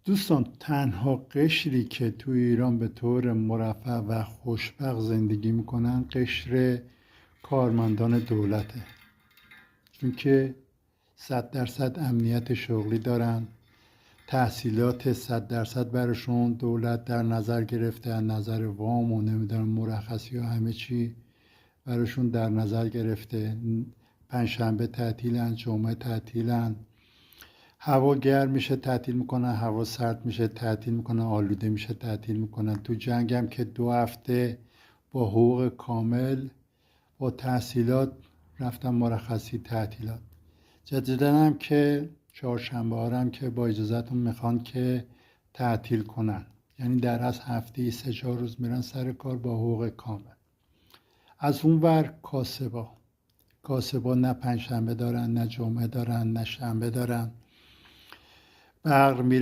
دوستان تنها قشری که تو ایران به طور مرفه و خوشبخت زندگی میکنن قشر کارمندان دولته، چون که 100% امنیت شغلی دارن، تحصیلات 100% براشون دولت در نظر گرفته، از نظر وام و نمیدونم مرخصی و همه چی براشون در نظر گرفته. پنجشنبه تعطیلن، جمعه تعطیلن، هوا گرم میشه تعطیل میکنن، هوا سرد میشه تعطیل میکنن، آلوده میشه تعطیل میکنن. تو جنگ هم که 2 هفته با حقوق کامل با تحصیلات رفتن مرخصی تعطیلات. جدیدن هم که چهارشنبه ها هم که با اجازهتون میخوان که تعطیل کنن، یعنی در از هفته 3-4 روز میرن سر کار با حقوق کامل. از اون ور کاسبا نه پنجشنبه دارن، نه جمعه دارن، نه شنبه دارن. برق میره